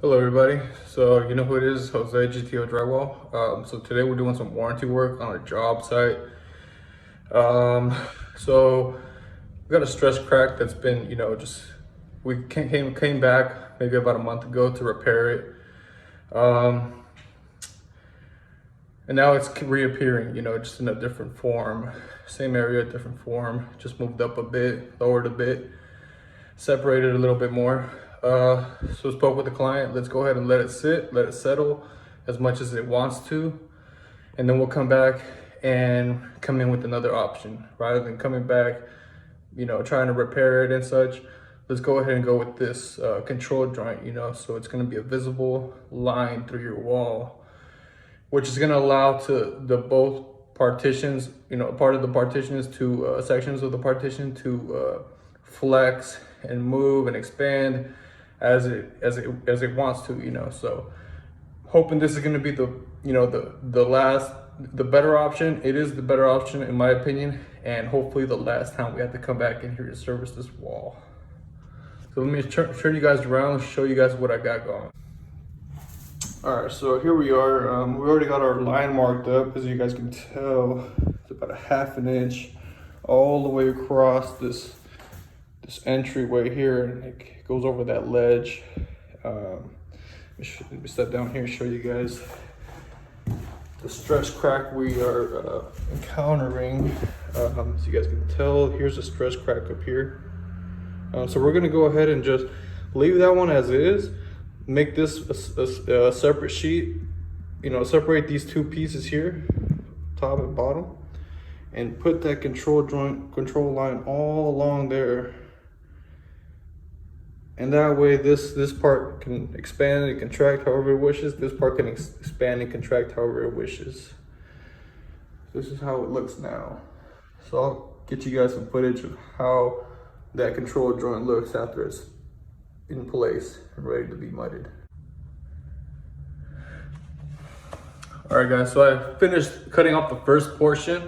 Hello everybody. So you know who it is, Jose GTO Drywall. So today we're doing some warranty work on a job site. Um, so we got a stress crack that's been, just we came back maybe about a month ago to repair it. And now it's reappearing, just in a different form. Same area, different form, just moved up a bit, lowered a bit, separated a little bit more. So I spoke with the client. Let's go ahead and let it sit, let it settle as much as it wants to. And then we'll come back and come in with another option rather than coming back, trying to repair it and such. Let's go ahead and go with this control joint, so it's going to be a visible line through your wall, which is going to allow to the both partitions, part of the partitions to sections of the partition to flex and move and expand as it wants to, So hoping this is going to be the better option. It is the better option in my opinion, and hopefully the last time we have to come back in here to service this wall. So let me turn you guys around, show you guys what I got going. All right, so here we are. We already got our line marked up. As you guys can tell, it's about a ½ an inch all the way across this entryway here, and it goes over that ledge. Let me step down here and show you guys the stress crack we are encountering. So you guys can tell, here's a stress crack up here. So we're gonna go ahead and just leave that one as is. Make this a separate sheet, separate these two pieces here, top and bottom, and put that control line all along there. And that way this part can expand and contract however it wishes. This part can expand and contract however it wishes. This is how it looks now. So I'll get you guys some footage of how that control joint looks after it's in place and ready to be mudded. All right guys, so I finished cutting off the first portion.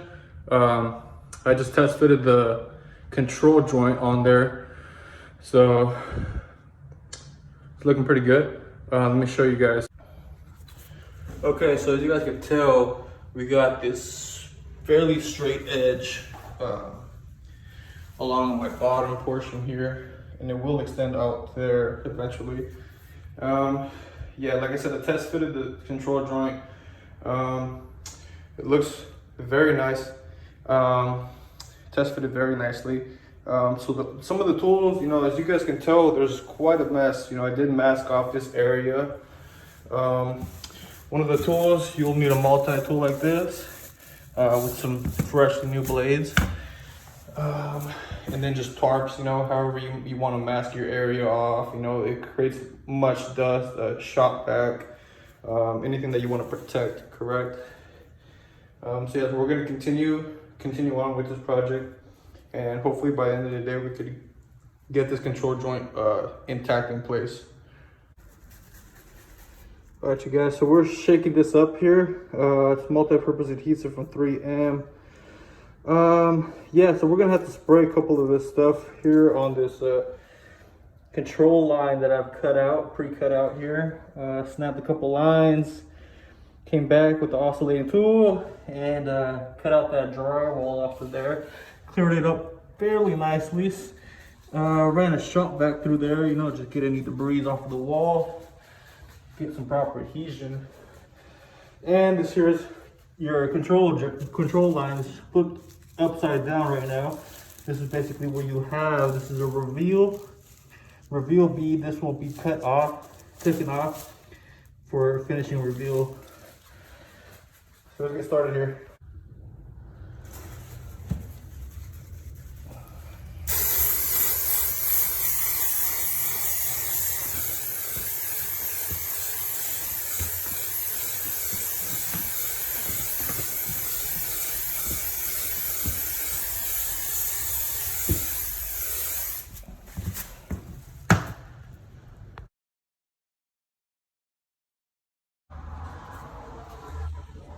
I just test fitted the control joint on there. So it's looking pretty good. Let me show you guys. Okay, so as you guys can tell, we got this fairly straight edge along my bottom portion here, and it will extend out there eventually. Yeah, like I said, I test fitted the control joint. It looks very nice. Test fitted very nicely. So some of the tools, as you guys can tell, there's quite a mess. I did mask off this area. One of the tools, you'll need a multi-tool like this with some fresh new blades. And then just tarps, however you want to mask your area off. It creates much dust, shot back, anything that you want to protect, correct? So yeah, so we're going to continue on with this project, and hopefully by the end of the day we could get this control joint intact in place. All right, you guys, so we're shaking this up here. It's multi-purpose adhesive from 3M. Yeah, so we're gonna have to spray a couple of this stuff here on this control line that I've pre-cut out here. Snapped a couple lines, came back with the oscillating tool, and cut out that drywall off of there. Cleared it up fairly nicely. Ran a shot back through there, just get any debris off of the wall, get some proper adhesion. And this here is your control line. Is flipped upside down right now. This is basically where you have, this is a reveal bead. This will be taken off for finishing reveal. So let's get started here.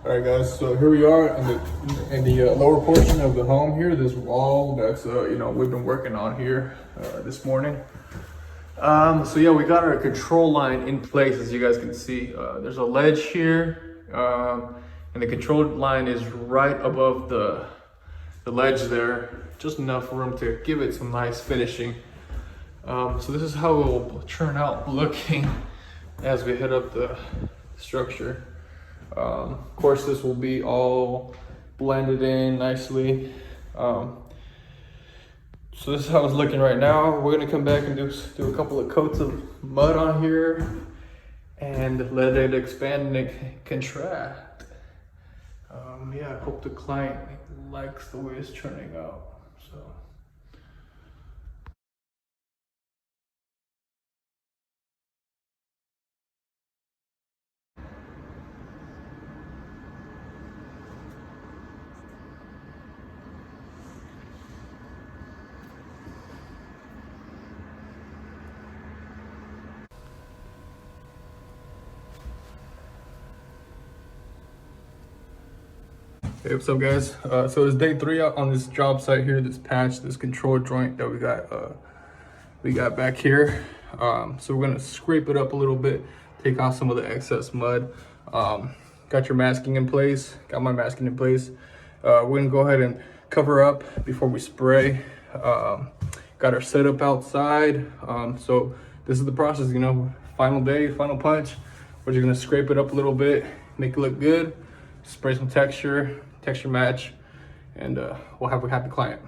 All right, guys. So here we are in the lower portion of the home here. This wall that's we've been working on here this morning. So yeah, we got our control line in place, as you guys can see. There's a ledge here, and the control line is right above the ledge there. Just enough room to give it some nice finishing. So this is how it will turn out looking as we head up the structure. Of course, this will be all blended in nicely. So this is how it's looking right now. We're gonna come back and do a couple of coats of mud on here and let it expand and contract. Yeah, I hope the client likes the way it's turning out. So. Hey, what's up, guys? So it's day 3 out on this job site here, this patch, this control joint that we got back here. So we're gonna scrape it up a little bit, take off some of the excess mud. Got your masking in place, got my masking in place. We're gonna go ahead and cover up before we spray. Got our setup outside. So this is the process, you know, final day, final punch. We're just gonna scrape it up a little bit, make it look good, spray some texture match, and we'll have a happy client.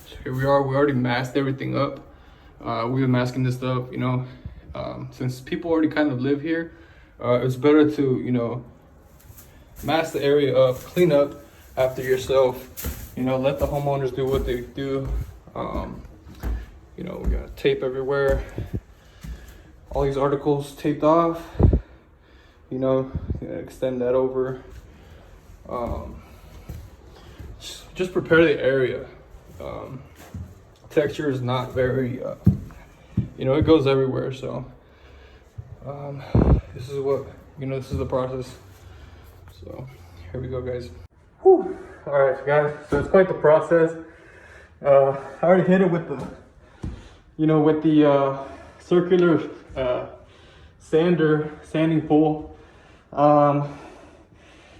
So here we are, we already masked everything up. We've been masking this stuff, you know, since people already kind of live here. It's better to, you know, mask the area up, clean up after yourself, you know, let the homeowners do what they do. You know, we got tape everywhere, all these articles taped off. You know, extend that over. Just prepare the area. Texture is not very, you know, it goes everywhere. So this is what, you know, this is the process. So here we go, guys. Whew. All right, guys. So it's quite the process. I already hit it with the, you know, with the circular sanding pole.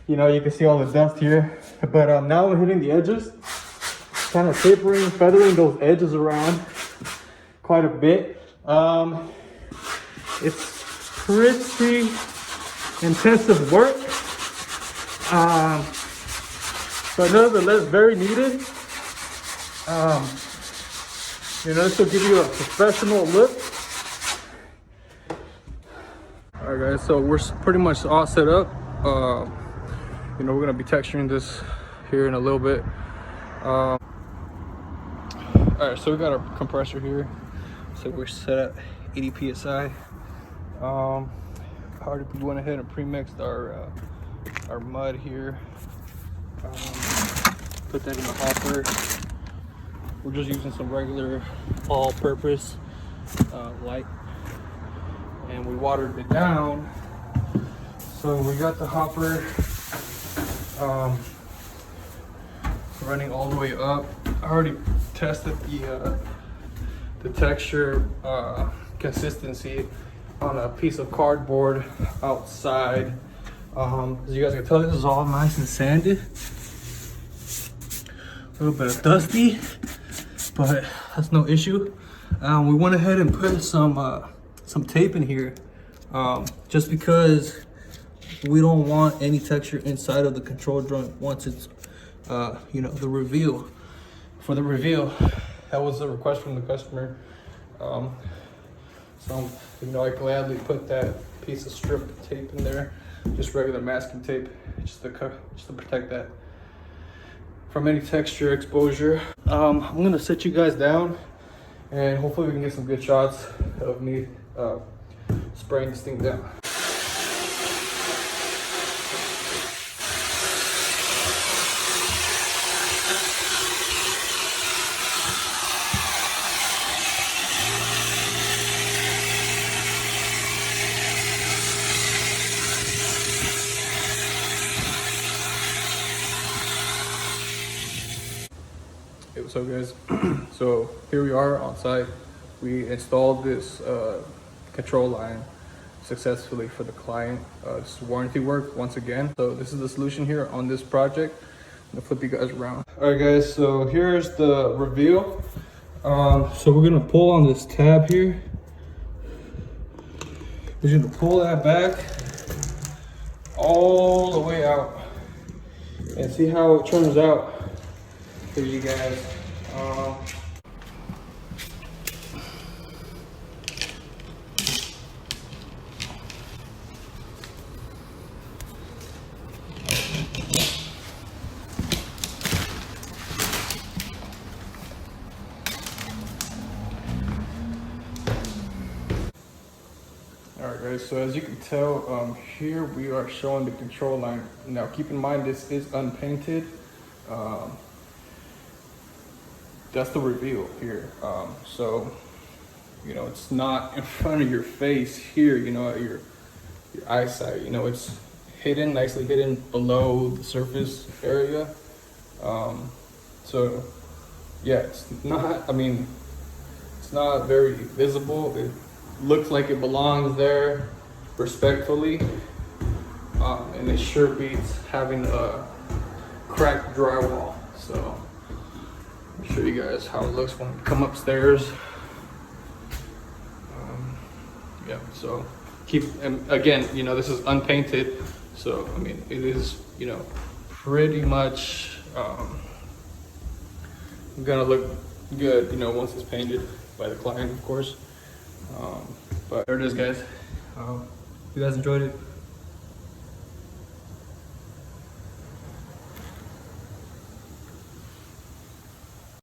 You know, you can see all the dust here, but now we're hitting the edges, kind of tapering, feathering those edges around quite a bit. It's pretty intensive work, but nevertheless very needed. You know, this will give you a professional look. All right, guys, so we're pretty much all set up. You know, we're gonna be texturing this here in a little bit. All right, so we got our compressor here. So we're set at 80 psi. We went ahead and pre-mixed our mud here. Put that in the hopper. We're just using some regular all-purpose light, and we watered it down. So we got the hopper running all the way up. I already tested the texture consistency on a piece of cardboard outside. As you guys can tell, this is all nice and sanded. A little bit of dusty, but that's no issue. We went ahead and put some tape in here, just because we don't want any texture inside of the control joint once it's you know, the reveal. For the reveal, that was a request from the customer. So you know, I gladly put that piece of strip tape in there, just regular masking tape, just to protect that from any texture exposure. I'm gonna sit you guys down, and hopefully we can get some good shots of me spraying this thing down. What's up, guys? So here we are on site. We installed this control line successfully for the client. This is warranty work once again. So this is the solution here on this project. I'm gonna flip you guys around. All right, guys, so here's the reveal. So we're gonna pull on this tab here. We're gonna pull that back all the way out and see how it turns out for you guys. All right, guys, so as you can tell, here we are showing the control line. Now keep in mind this is unpainted. That's the reveal here. So, you know, it's not in front of your face here, you know, at your eyesight. You know, it's hidden, nicely hidden below the surface area. So yeah, it's not, I mean, it's not very visible. It looks like it belongs there respectfully. And it sure beats having a cracked drywall. So I'll show you guys how it looks when we come upstairs. Yeah, so and again, you know, this is unpainted. So, I mean, it is, you know, pretty much gonna look good, you know, once it's painted by the client, of course. But there it is, guys. You guys enjoyed it?